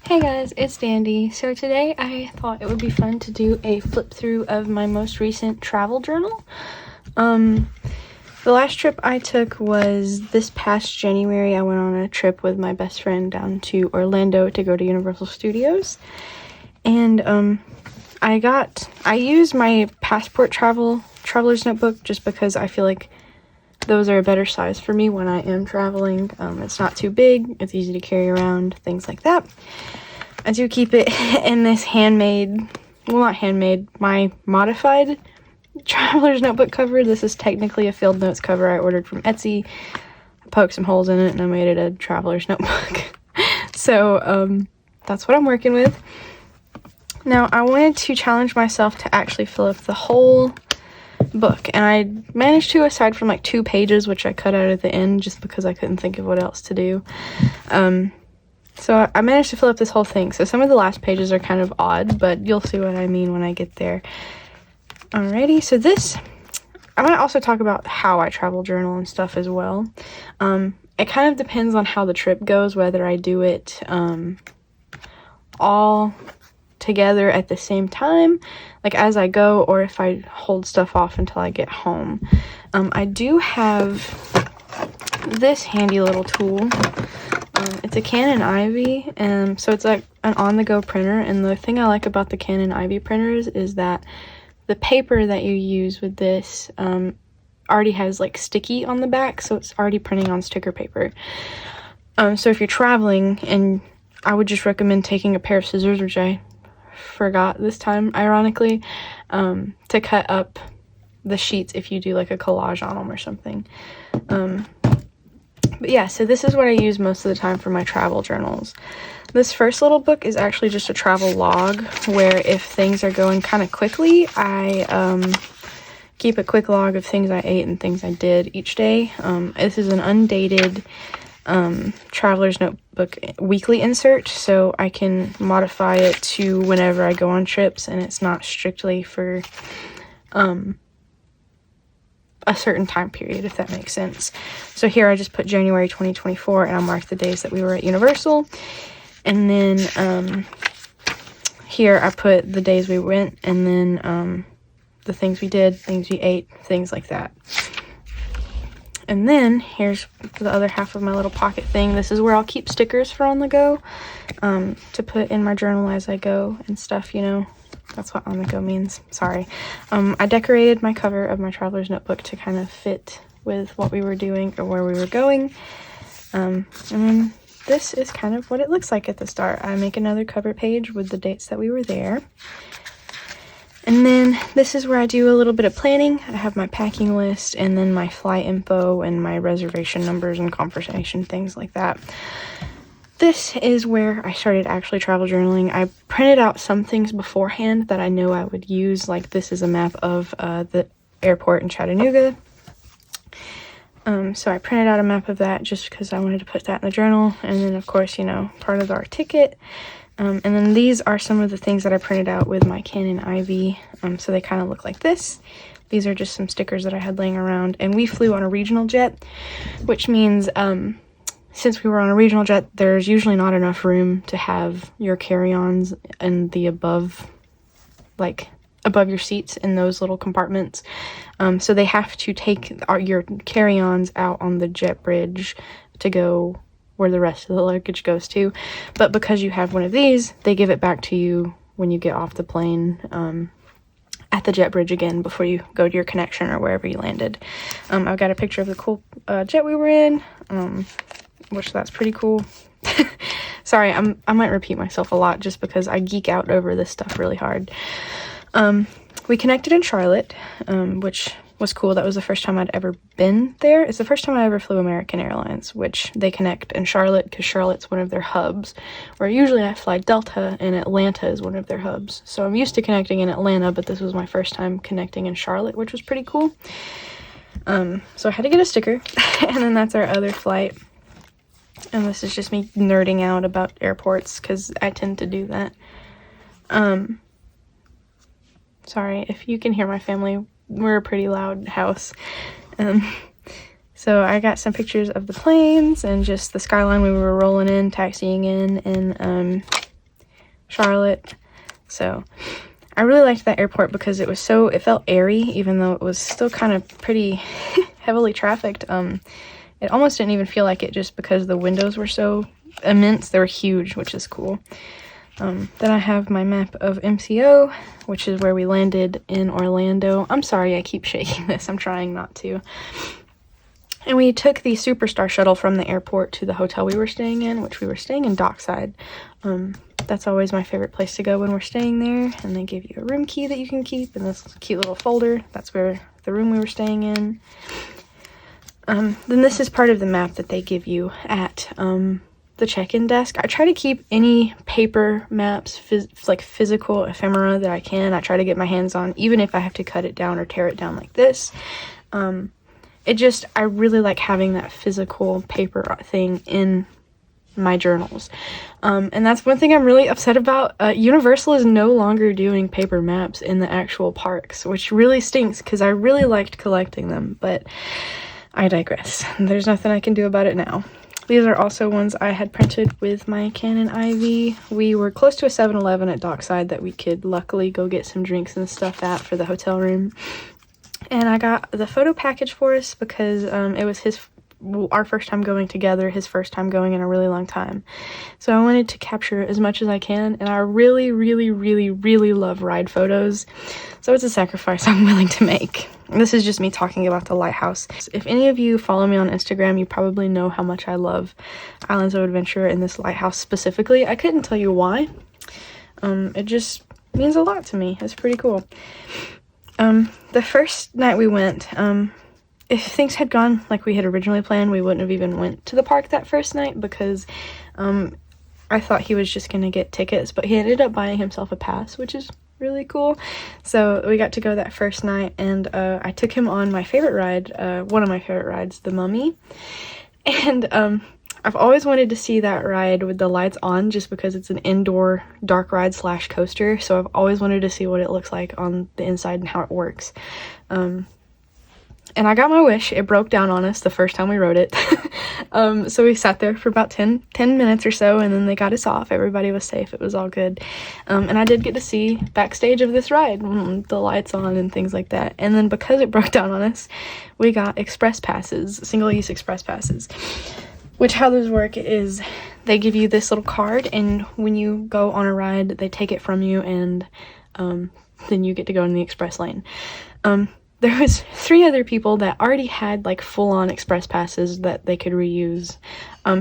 Hey guys, it's Dandy. So today I thought it would be fun to do a flip through of my most recent travel journal. The last trip I took was this past January. I went on a trip with my best friend down to Orlando to go to Universal Studios. And I used my passport traveler's notebook just because I feel like those are a better size for me when I am traveling. It's not too big, it's easy to carry around, things like that. I do keep it in this my modified traveler's notebook cover. This is technically a field notes cover I ordered from Etsy. I poked some holes in it and I made it a traveler's notebook. So that's what I'm working with. Now I wanted to challenge myself to actually fill up the whole book, and I managed to, aside from like 2 pages which I cut out at the end just because I couldn't think of what else to do. So I managed to fill up this whole thing. So some of the last pages are kind of odd, but you'll see what I mean when I get there. Alrighty, so I want to also talk about how I travel journal and stuff as well. It kind of depends on how the trip goes, whether I do it all together at the same time, like as I go, or if I hold stuff off until I get home. I do have this handy little tool. It's a Canon Ivy, so it's like an on-the-go printer, and the thing I like about the Canon Ivy printers is that the paper that you use with this already has like sticky on the back, so it's already printing on sticker paper. So if you're traveling, and I would just recommend taking a pair of scissors, which I forgot this time, ironically, to cut up the sheets if you do like a collage on them or something. But yeah, so this is what I use most of the time for my travel journals. This first little book is actually just a travel log, where if things are going kind of quickly, I keep a quick log of things I ate and things I did each day. This is an undated traveler's notebook weekly insert, so I can modify it to whenever I go on trips, and it's not strictly for a certain time period, if that makes sense. So here I just put January 2024, and I marked the days that we were at Universal, and then here I put the days we went, and then the things we did, things we ate, things like that. And then here's the other half of my little pocket thing. This is where I'll keep stickers for on the go, to put in my journal as I go and stuff, you know. That's what on the go means. Sorry. I decorated my cover of my traveler's notebook to kind of fit with what we were doing or where we were going. And then this is kind of what it looks like at the start. I make another cover page with the dates that we were there. And then this is where I do a little bit of planning. I have my packing list, and then my flight info and my reservation numbers and confirmation, things like that. This is where I started actually travel journaling. I printed out some things beforehand that I know I would use. Like this is a map of the airport in Chattanooga. So I printed out a map of that just because I wanted to put that in the journal. And then of course, you know, part of our ticket. And then these are some of the things that I printed out with my Canon Ivy. So they kind of look like this. These are just some stickers that I had laying around. And we flew on a regional jet, which means since we were on a regional jet, there's usually not enough room to have your carry-ons and the above your seats in those little compartments. So they have to take your carry-ons out on the jet bridge to go where the rest of the luggage goes to. But because you have one of these, they give it back to you when you get off the plane at the jet bridge again before you go to your connection or wherever you landed. I've got a picture of the cool jet we were in, which that's pretty cool. Sorry, I might repeat myself a lot just because I geek out over this stuff really hard. We connected in Charlotte, which was cool. That was the first time I'd ever been there. It's the first time I ever flew American Airlines, which they connect in Charlotte because Charlotte's one of their hubs, where usually I fly Delta and Atlanta is one of their hubs. So I'm used to connecting in Atlanta, but this was my first time connecting in Charlotte, which was pretty cool. So I had to get a sticker, and then that's our other flight. And this is just me nerding out about airports because I tend to do that. Sorry if you can hear my family. We're a pretty loud house. So I got some pictures of the planes and just the skyline we were rolling in, taxiing in, and Charlotte. So I really liked that airport because it felt airy, even though it was still kind of pretty heavily trafficked. It almost didn't even feel like it just because the windows were so immense. They were huge, which is cool. Then I have my map of MCO, which is where we landed in Orlando. I'm sorry I keep shaking this. I'm trying not to. And we took the Superstar shuttle from the airport to the hotel we were staying in, which we were staying in Dockside. That's always my favorite place to go when we're staying there. And they give you a room key that you can keep in this cute little folder. That's where the room we were staying in. Then this is part of the map that they give you at the check-in desk. I try to keep any paper maps, like physical ephemera that I can. I try to get my hands on, even if I have to cut it down or tear it down like this. I really like having that physical paper thing in my journals. And that's one thing I'm really upset about. Universal is no longer doing paper maps in the actual parks, which really stinks because I really liked collecting them, but I digress. There's nothing I can do about it now. These are also ones I had printed with my Canon IV. We were close to a 7-Eleven at Dockside that we could luckily go get some drinks and stuff at for the hotel room. And I got the photo package for us because it was our first time going together, his first time going in a really long time. So I wanted to capture as much as I can, and I really, really, really, really love ride photos. So it's a sacrifice I'm willing to make. And this is just me talking about the lighthouse. If any of you follow me on Instagram, you probably know how much I love Islands of Adventure and this lighthouse specifically. I couldn't tell you why. It just means a lot to me. It's pretty cool. The first night we went, if things had gone like we had originally planned, we wouldn't have even went to the park that first night because I thought he was just gonna get tickets, but he ended up buying himself a pass, which is really cool. So we got to go that first night, and I took him on my favorite ride, one of my favorite rides, the Mummy. And I've always wanted to see that ride with the lights on just because it's an indoor dark ride / coaster. So I've always wanted to see what it looks like on the inside and how it works. And I got my wish. It broke down on us the first time we rode it. So we sat there for about 10 minutes or so, and then they got us off. Everybody was safe. It was all good. And I did get to see backstage of this ride, the lights on and things like that. And then because it broke down on us, we got express passes, single-use express passes. Which, how those work is they give you this little card, and when you go on a ride, they take it from you, and then you get to go in the express lane. There was 3 other people that already had like full-on express passes that they could reuse.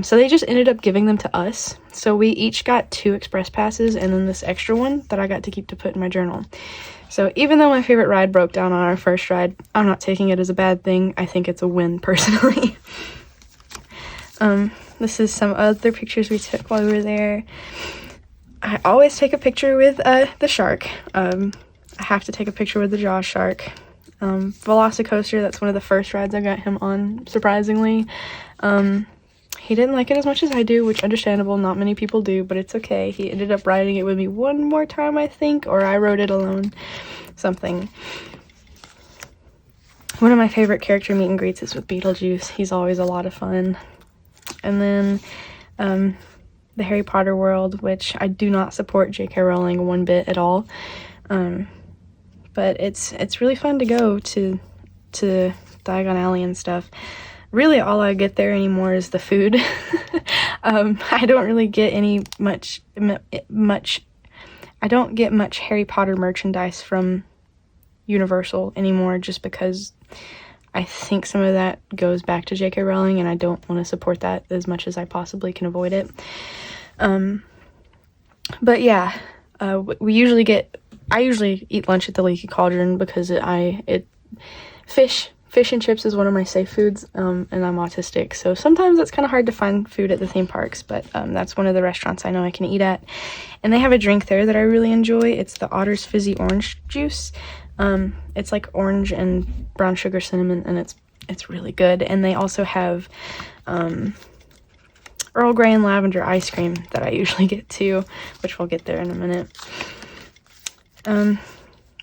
So they just ended up giving them to us. So we each got 2 express passes and then this extra one that I got to keep to put in my journal. So even though my favorite ride broke down on our first ride, I'm not taking it as a bad thing. I think it's a win personally. This is some other pictures we took while we were there. I always take a picture with the shark. I have to take a picture with the Jaws shark. Velocicoaster, that's one of the first rides I got him on, surprisingly. He didn't like it as much as I do, which understandable, not many people do, but it's okay. He ended up riding it with me one more time, I think, or I rode it alone, something. One of my favorite character meet and greets is with Beetlejuice. He's always a lot of fun. And then the Harry Potter world, which I do not support J.K. Rowling one bit at all. But it's really fun to go to Diagon Alley and stuff. Really, all I get there anymore is the food. I don't really get I don't get much Harry Potter merchandise from Universal anymore, just because I think some of that goes back to J.K. Rowling, and I don't want to support that as much as I possibly can avoid it. But yeah, I usually eat lunch at the Leaky Cauldron because fish and chips is one of my safe foods, and I'm autistic, so sometimes it's kind of hard to find food at the theme parks, but that's one of the restaurants I know I can eat at. And they have a drink there that I really enjoy. It's the Otter's Fizzy Orange Juice. It's like orange and brown sugar cinnamon, and it's really good. And they also have Earl Grey and lavender ice cream that I usually get too, which we'll get there in a minute.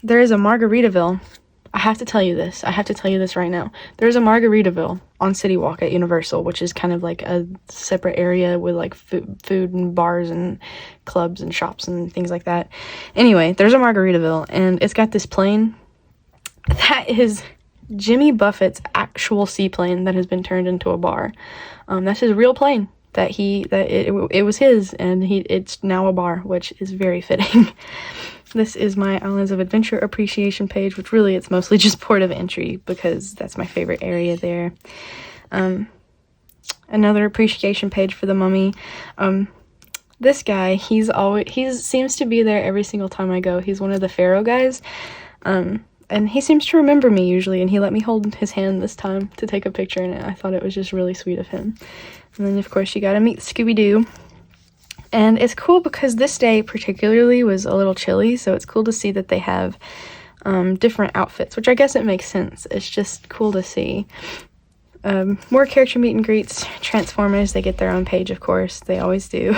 There is a Margaritaville I have to tell you this. I have to tell you this right now. There's a Margaritaville on City Walk at Universal, which is kind of like a separate area with like food and bars and clubs and shops and things like that. Anyway, there's a Margaritaville, and it's got this plane that is Jimmy Buffett's actual seaplane that has been turned into a bar. That's his real plane it was his, and it's now a bar, which is very fitting. This is my Islands of Adventure appreciation page, which really it's mostly just port of entry because that's my favorite area there. Another appreciation page for the mummy. This guy, he seems to be there every single time I go. He's one of the Pharaoh guys. And he seems to remember me usually, and he let me hold his hand this time to take a picture, and I thought it was just really sweet of him. And then, of course, you gotta meet Scooby-Doo. And it's cool because this day particularly was a little chilly, so it's cool to see that they have different outfits, which I guess it makes sense. It's just cool to see. More character meet and greets. Transformers, they get their own page, of course. They always do.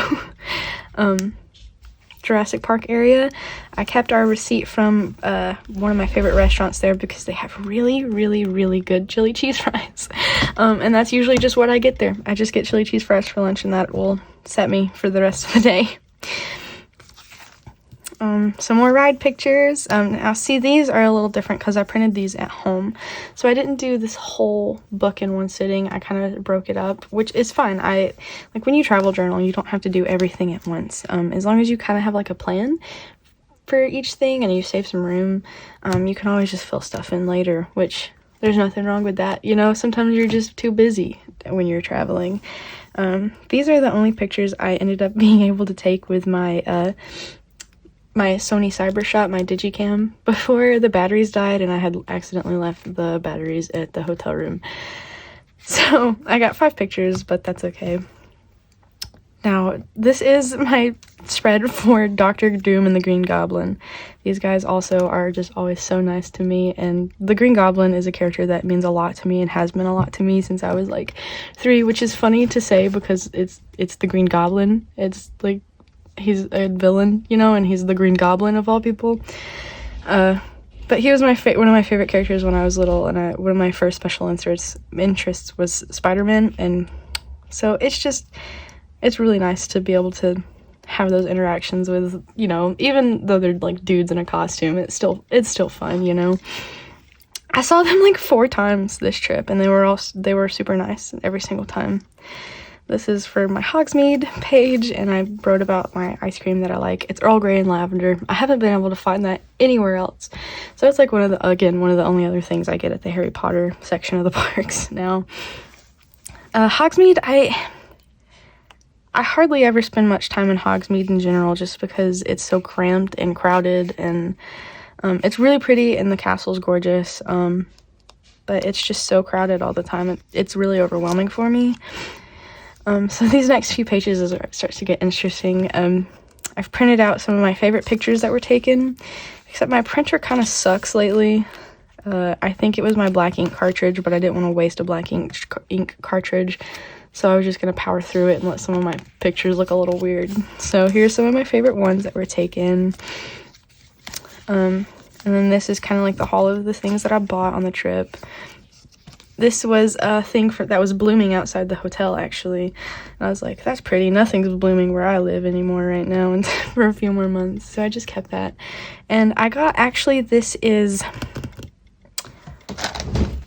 Jurassic Park area. I kept our receipt from one of my favorite restaurants there because they have really, really, really good chili cheese fries. And that's usually just what I get there. I just get chili cheese fries for lunch, and that will set me for the rest of the day. Some more ride pictures. Now see, these are a little different because I printed these at home, so I didn't do this whole book in one sitting. I kind of broke it up, which is fine. I like when you travel journal, you don't have to do everything at once. As long as you kind of have like a plan for each thing and you save some room, you can always just fill stuff in later, which there's nothing wrong with that. You know, sometimes you're just too busy when you're traveling. These are the only pictures I ended up being able to take with my my Sony Cybershot, my Digicam, before the batteries died, and I had accidentally left the batteries at the hotel room. So I got 5 pictures, but that's okay. Now, this is my spread for Dr. Doom and the Green Goblin. These guys also are just always so nice to me, and the Green Goblin is a character that means a lot to me and has meant a lot to me since I was like 3, which is funny to say because it's the Green Goblin. It's like he's a villain, you know, and he's the Green Goblin of all people. But he was one of my favorite characters when I was little, and one of my first special interests was Spider-Man, and so it's really nice to be able to have those interactions with, you know, even though they're like dudes in a costume, it's still fun, you know. I saw them like 4 times this trip, and they were super nice every single time. This is for my Hogsmeade page, and I wrote about my ice cream that I like. It's Earl Grey and lavender. I haven't been able to find that anywhere else. So it's like one of the only other things I get at the Harry Potter section of the parks now. Hogsmeade, I hardly ever spend much time in Hogsmeade in general just because it's so cramped and crowded, and it's really pretty and the castle's gorgeous, but it's just so crowded all the time. It's really overwhelming for me. So these next few pages is where it starts to get interesting. I've printed out some of my favorite pictures that were taken, except my printer kind of sucks lately. I think it was my black ink cartridge, but I didn't want to waste a black ink cartridge, so I was just going to power through it and let some of my pictures look a little weird. So here's some of my favorite ones that were taken. And then this is kind of like the haul of the things that I bought on the trip. This was a thing that was blooming outside the hotel, actually. And I was like, that's pretty. Nothing's blooming where I live anymore right now and for a few more months. So I just kept that. And I got, actually, this is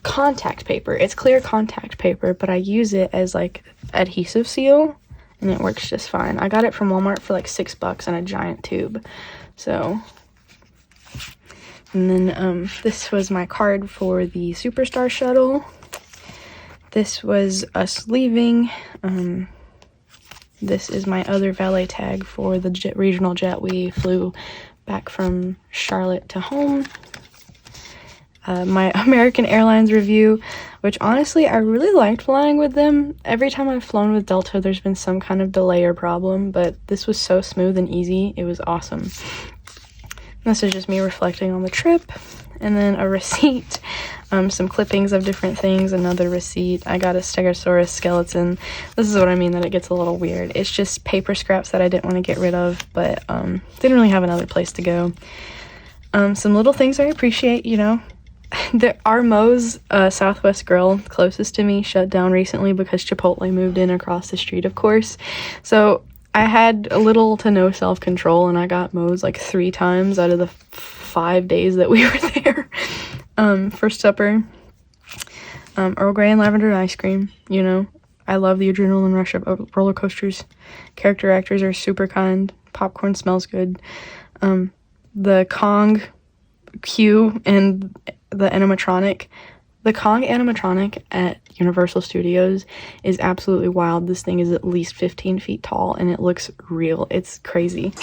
contact paper. It's clear contact paper, but I use it as like adhesive seal, and it works just fine. I got it from Walmart for like $6 in a giant tube. So... And then this was my card for the Superstar Shuttle. This was us leaving. This is my other valet tag for the regional jet we flew back from Charlotte to home. My American Airlines review, which honestly I really liked flying with them. Every time I've flown with Delta, there's been some kind of delay or problem, but this was so smooth and easy. It was awesome. This is just me reflecting on the trip, and then a receipt, some clippings of different things, another receipt. I got a Stegosaurus skeleton. This is what I mean that it gets a little weird. It's just paper scraps that I didn't want to get rid of, but didn't really have another place to go. Some little things I appreciate, you know. Our Moe's Southwest Grill closest to me shut down recently because Chipotle moved in across the street, of course. So I had a little to no self-control, and I got Moe's like 3 times out of the 5 days that we were there for supper. Earl Grey and lavender ice cream, you know. I love the adrenaline rush of roller coasters. Character actors are super kind. Popcorn smells good. The Kong queue and the animatronic. The Kong animatronic at Universal Studios is absolutely wild. This thing is at least 15 feet tall, and it looks real. It's crazy.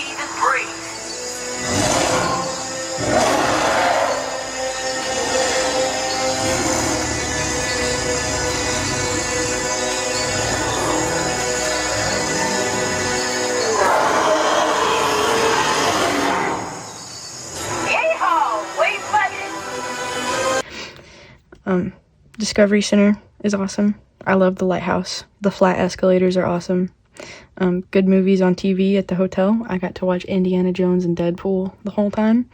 Discovery Center is awesome. I love the lighthouse. The flat escalators are awesome. Good movies on TV at the hotel. I got to watch Indiana Jones and Deadpool the whole time.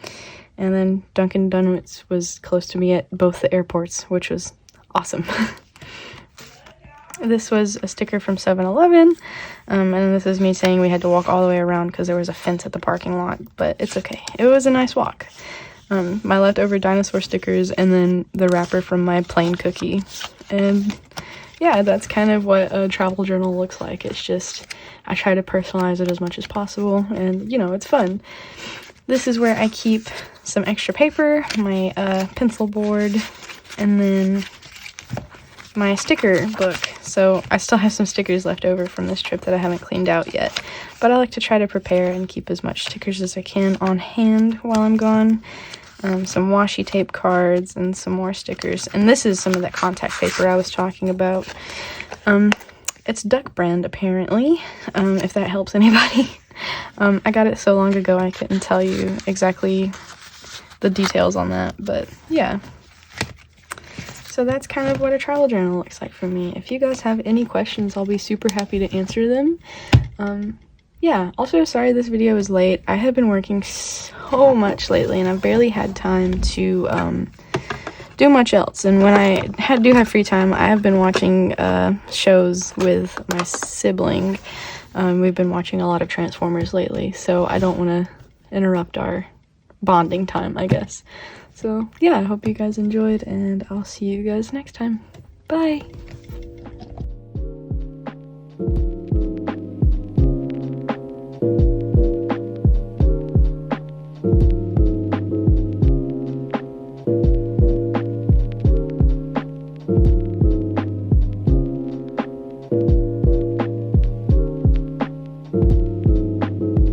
And then Dunkin' Donuts was close to me at both the airports, which was awesome. This was a sticker from 7-Eleven. And this is me saying we had to walk all the way around because there was a fence at the parking lot. But it's okay. It was a nice walk. My leftover dinosaur stickers, and then the wrapper from my plain cookie. And yeah, that's kind of what a travel journal looks like. It's just, I try to personalize it as much as possible, and you know, it's fun. This is where I keep some extra paper, my pencil board, and then my sticker book. So I still have some stickers left over from this trip that I haven't cleaned out yet, but I like to try to prepare and keep as much stickers as I can on hand while I'm gone. Some washi tape cards and some more stickers. And this is some of that contact paper I was talking about. It's Duck brand, apparently, if that helps anybody. I got it so long ago I couldn't tell you exactly the details on that, but yeah. So that's kind of what a travel journal looks like for me. If you guys have any questions, I'll be super happy to answer them. Yeah, also sorry this video is late. I have been working so much lately, and I've barely had time to do much else. And when I do have free time, I have been watching shows with my sibling. We've been watching a lot of Transformers lately, so I don't want to interrupt our bonding time, I guess. So yeah, I hope you guys enjoyed, and I'll see you guys next time. Bye!